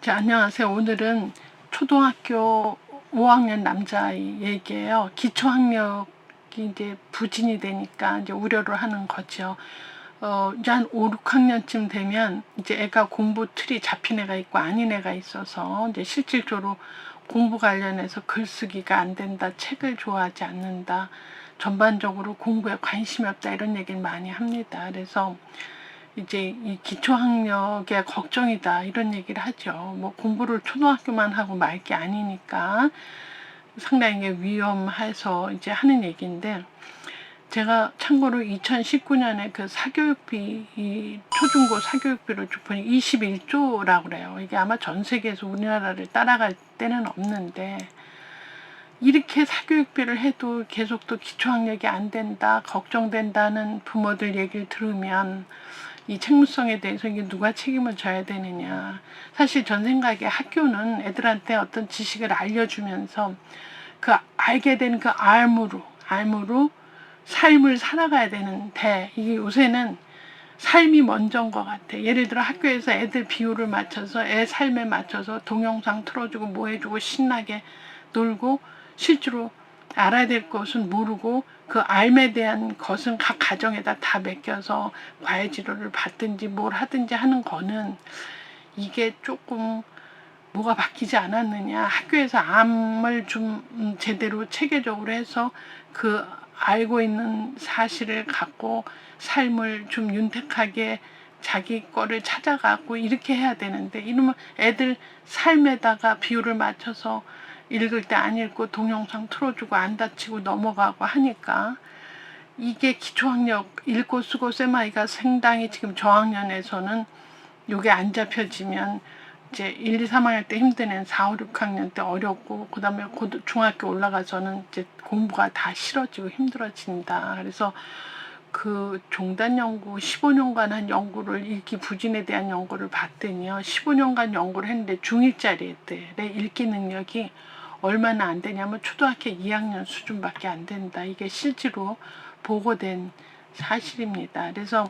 자, 안녕하세요. 오늘은 초등학교 5학년 남자아이 얘기예요. 기초학력이 이제 부진이 되니까 이제 우려를 하는 거죠. 이제 한 5, 6학년쯤 되면 이제 애가 공부 틀이 잡힌 애가 있고 아닌 애가 있어서 이제 실질적으로 공부 관련해서 글쓰기가 안 된다, 책을 좋아하지 않는다, 전반적으로 공부에 관심이 없다 이런 얘기를 많이 합니다. 그래서 이제 이 기초학력에 걱정이다 이런 얘기를 하죠. 뭐 공부를 초등학교만 하고 말 게 아니니까 상당히 위험해서 이제 하는 얘기인데, 제가 참고로 2019년에 그 사교육비, 이 초중고 사교육비로 보니 21조라고 그래요. 이게 아마 전 세계에서 우리나라를 따라갈 때는 없는데, 이렇게 사교육비를 해도 계속 또 기초학력이 안 된다, 걱정된다는 부모들 얘기를 들으면 이 책무성에 대해서 이게 누가 책임을 져야 되느냐. 사실 전 생각에 학교는 애들한테 어떤 지식을 알려주면서 그 알게 된 그 알무로 삶을 살아가야 되는데, 이게 요새는 삶이 먼저인 것 같아. 예를 들어 학교에서 애들 비율을 맞춰서 애 삶에 맞춰서 동영상 틀어주고 뭐 해주고 신나게 놀고, 실제로 알아야 될 것은 모르고 그 알에 대한 것은 각 가정에다 다 맡겨서 과외지도를 받든지 뭘 하든지 하는 거는, 이게 조금 뭐가 바뀌지 않았느냐. 학교에서 암을 좀 제대로 체계적으로 해서 그 알고 있는 사실을 갖고 삶을 좀 윤택하게 자기 거를 찾아가고 이렇게 해야 되는데, 이러면 애들 삶에다가 비율을 맞춰서 읽을 때 안 읽고 동영상 틀어주고 안 다치고 넘어가고 하니까, 이게 기초학력 읽고 쓰고 세마이가 상당히 지금 저학년에서는 요게 안 잡혀지면 이제 1, 2, 3학년 때 힘든 애는 4, 5, 6학년 때 어렵고, 그 다음에 중학교 올라가서는 이제 공부가 다 싫어지고 힘들어진다. 그래서 그 종단 연구 15년간 한 연구를, 읽기 부진에 대한 연구를 봤더니요, 15년간 연구를 했는데 중1짜리 애들의 읽기 능력이 얼마나 안 되냐면 초등학교 2학년 수준밖에 안 된다. 이게 실제로 보고된 사실입니다. 그래서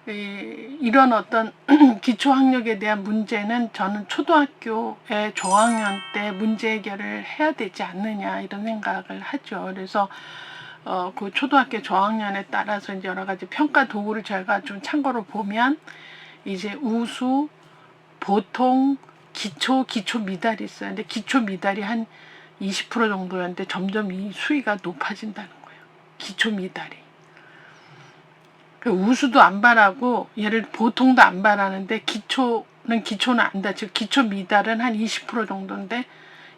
이런 어떤 기초학력에 대한 문제는 저는 초등학교의 저학년 때 문제 해결을 해야 되지 않느냐 이런 생각을 하죠. 그래서 그 초등학교 저학년에 따라서 이제 여러 가지 평가 도구를 제가 좀 참고로 보면, 이제 우수, 보통, 기초 미달이 있어요. 근데 기초 미달이 한 20% 정도였는데 점점 이 수위가 높아진다는 거예요. 기초 미달이. 우수도 안 바라고, 얘를 보통도 안 바라는데 기초는 안다. 즉 기초 미달은 한 20% 정도인데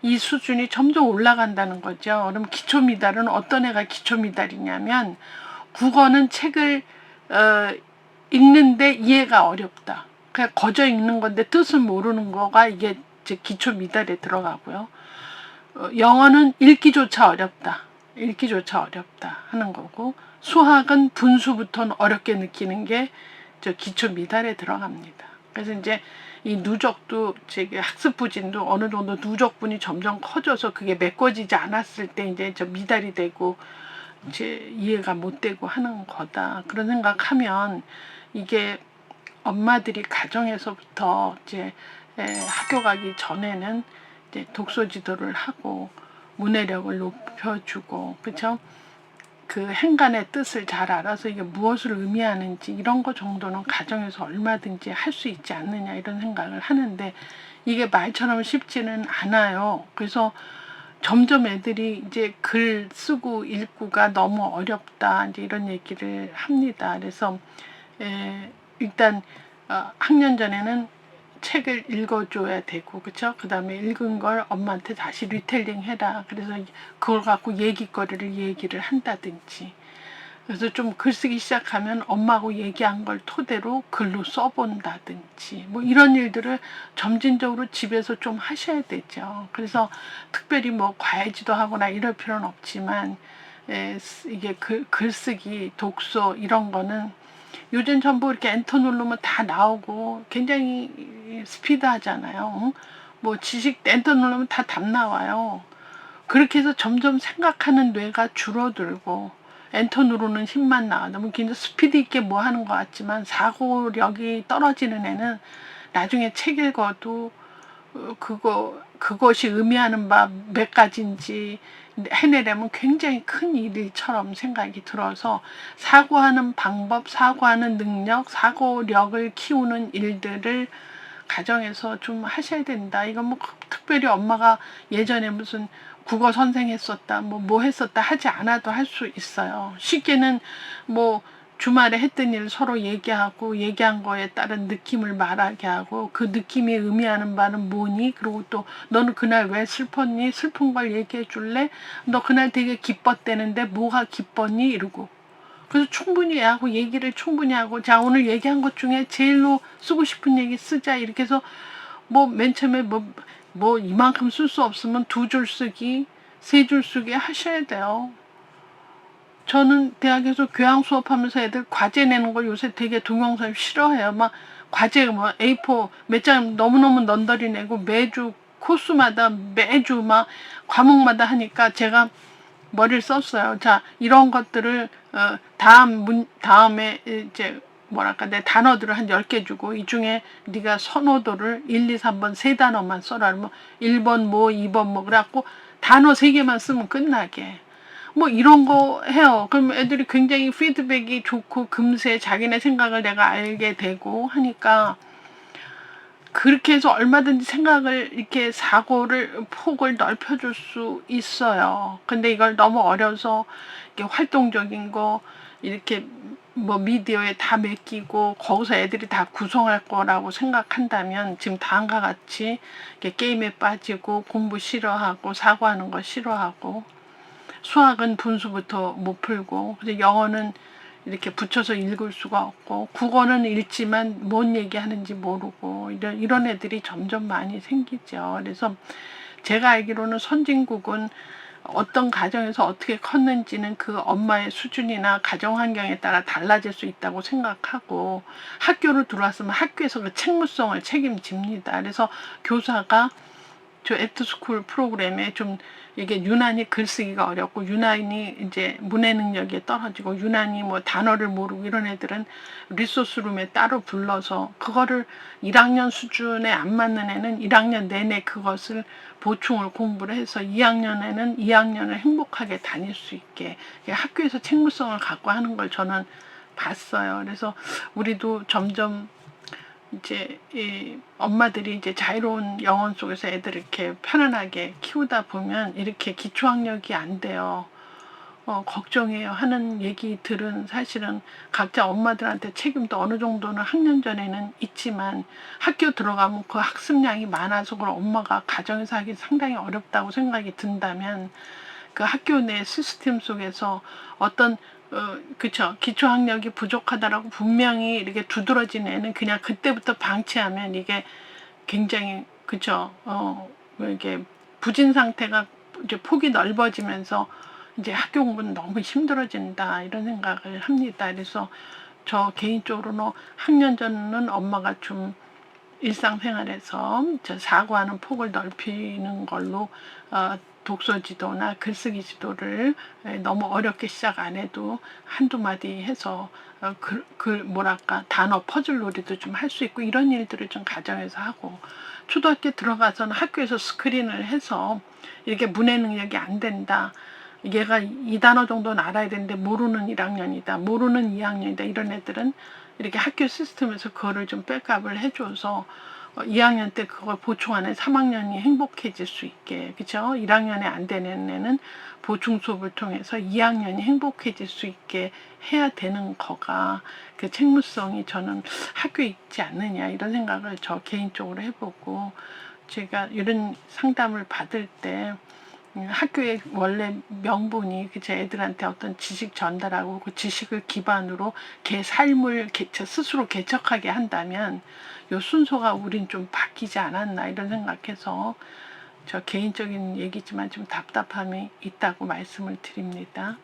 이 수준이 점점 올라간다는 거죠. 그럼 기초 미달은 어떤 애가 기초 미달이냐면, 국어는 책을 읽는데 이해가 어렵다. 그냥 거저 읽는 건데 뜻을 모르는 거가 이게 기초 미달에 들어가고요. 영어는 읽기조차 어렵다 하는 거고, 수학은 분수부터는 어렵게 느끼는 게 기초 미달에 들어갑니다. 그래서 이제 이 누적도, 학습 부진도 어느 정도 누적분이 점점 커져서 그게 메꿔지지 않았을 때 이제 미달이 되고 이제 이해가 못 되고 하는 거다. 그런 생각하면 이게 엄마들이 가정에서부터 이제 학교 가기 전에는 이제 독서 지도를 하고 문해력을 높여주고, 그렇죠? 그 행간의 뜻을 잘 알아서 이게 무엇을 의미하는지 이런 거 정도는 가정에서 얼마든지 할 수 있지 않느냐 이런 생각을 하는데, 이게 말처럼 쉽지는 않아요. 그래서 점점 애들이 이제 글 쓰고 읽고가 너무 어렵다 이제 이런 얘기를 합니다. 그래서 일단 학년 전에는 책을 읽어줘야 되고, 그쵸? 그 다음에 읽은 걸 엄마한테 다시 리텔링 해라. 그래서 그걸 갖고 얘기거리를 얘기를 한다든지, 그래서 좀 글쓰기 시작하면 엄마하고 얘기한 걸 토대로 글로 써본다든지, 뭐 이런 일들을 점진적으로 집에서 좀 하셔야 되죠. 그래서 특별히 뭐 과외지도 하거나 이럴 필요는 없지만, 이게 글쓰기, 독서 이런 거는 요즘 전부 이렇게 엔터 누르면 다 나오고 굉장히 스피드하잖아요. 뭐 지식 엔터 누르면 다 답 나와요. 그렇게 해서 점점 생각하는 뇌가 줄어들고 엔터 누르는 힘만 나와. 너무 굉장히 스피드 있게 뭐 하는 것 같지만 사고력이 떨어지는 애는 나중에 책 읽어도 그것이 의미하는 바 몇 가지인지 해내려면 굉장히 큰 일처럼 생각이 들어서 사고하는 방법, 사고하는 능력, 사고력을 키우는 일들을 가정에서 좀 하셔야 된다. 이건 뭐 특별히 엄마가 예전에 무슨 국어 선생 했었다, 뭐 했었다 하지 않아도 할 수 있어요. 쉽게는 뭐 주말에 했던 일 서로 얘기하고 얘기한 거에 따른 느낌을 말하게 하고 그 느낌이 의미하는 바는 뭐니? 그리고 또 너는 그날 왜 슬펐니? 슬픈 걸 얘기해 줄래? 너 그날 되게 기뻤대는데 뭐가 기뻤니? 이러고 그래서 충분히 하고 얘기를 충분히 하고 자 오늘 얘기한 것 중에 제일로 쓰고 싶은 얘기 쓰자 이렇게 해서 뭐 맨 처음에 뭐 이만큼 쓸 수 없으면 2줄 쓰기 3줄 쓰기 하셔야 돼요. 저는 대학에서 교양 수업하면서 애들 과제 내는 걸 요새 되게 동영상 싫어해요. 막 과제 뭐 A4 몇 장 너무너무 넌더리 내고 매주 코스마다 매주 막 과목마다 하니까 제가 머리를 썼어요. 자, 이런 것들을 다음에 이제 뭐랄까 내 단어들을 한 10개 주고 이 중에 네가 선호도를 1, 2, 3번 세 단어만 써라. 뭐 1번 뭐 2번 뭐 그래갖고 단어 3개만 쓰면 끝나게. 뭐 이런 거 해요. 그럼 애들이 굉장히 피드백이 좋고 금세 자기네 생각을 내가 알게 되고 하니까 그렇게 해서 얼마든지 생각을 이렇게 사고를 폭을 넓혀줄 수 있어요. 근데 이걸 너무 어려서 이렇게 활동적인 거 이렇게 뭐 미디어에 다 맡기고 거기서 애들이 다 구성할 거라고 생각한다면 지금 다음과 같이 이렇게 게임에 빠지고 공부 싫어하고 사고하는 거 싫어하고 수학은 분수부터 못 풀고 그래서 영어는 이렇게 붙여서 읽을 수가 없고 국어는 읽지만 뭔 얘기하는지 모르고 이런 애들이 점점 많이 생기죠. 그래서 제가 알기로는 선진국은 어떤 가정에서 어떻게 컸는지는 그 엄마의 수준이나 가정 환경에 따라 달라질 수 있다고 생각하고 학교로 들어왔으면 학교에서 그 책무성을 책임집니다. 그래서 교사가 저 애프터스쿨 프로그램에 좀 이게 유난히 글쓰기가 어렵고 유난히 이제 문해 능력이 떨어지고 유난히 뭐 단어를 모르고 이런 애들은 리소스룸에 따로 불러서 그거를 1학년 수준에 안 맞는 애는 1학년 내내 그것을 보충을 공부를 해서 2학년에는 2학년을 행복하게 다닐 수 있게 학교에서 책무성을 갖고 하는 걸 저는 봤어요. 그래서 우리도 점점 이제 이 엄마들이 이제 자유로운 영혼 속에서 애들을 이렇게 편안하게 키우다 보면 이렇게 기초학력이 안 돼요. 걱정해요 하는 얘기들은 사실은 각자 엄마들한테 책임도 어느 정도는 학년 전에는 있지만 학교 들어가면 그 학습량이 많아서 그런 엄마가 가정에서 하기 상당히 어렵다고 생각이 든다면 그 학교 내 시스템 속에서 어떤 그쵸 기초학력이 부족하다라고 분명히 이렇게 두드러진 애는 그냥 그때부터 방치하면 이게 굉장히 그쵸 이게 부진 상태가 이제 폭이 넓어지면서 이제 학교 공부는 너무 힘들어진다 이런 생각을 합니다. 그래서 저 개인적으로는 학년 전은 엄마가 좀 일상생활에서 저 사고하는 폭을 넓히는 걸로 독서 지도나 글쓰기 지도를 너무 어렵게 시작 안 해도 한두 마디 해서 뭐랄까 단어 퍼즐 놀이도 좀 할 수 있고 이런 일들을 좀 가정에서 하고 초등학교 들어가서는 학교에서 스크린을 해서 이렇게 문해 능력이 안 된다. 얘가 이 단어 정도는 알아야 되는데 모르는 1학년이다. 모르는 2학년이다. 이런 애들은 이렇게 학교 시스템에서 그거를 좀 백업을 해줘서 2학년 때 그걸 보충하는 3학년이 행복해질 수 있게 그쵸? 1학년에 안 되는 애는 보충 수업을 통해서 2학년이 행복해질 수 있게 해야 되는 거가 그 책무성이 저는 학교에 있지 않느냐 이런 생각을 저 개인적으로 해보고 제가 이런 상담을 받을 때 학교의 원래 명분이 제 애들한테 어떤 지식 전달하고 그 지식을 기반으로 걔 삶을 스스로 개척하게 한다면 요 순서가 우린 좀 바뀌지 않았나 이런 생각해서 저 개인적인 얘기지만 좀 답답함이 있다고 말씀을 드립니다.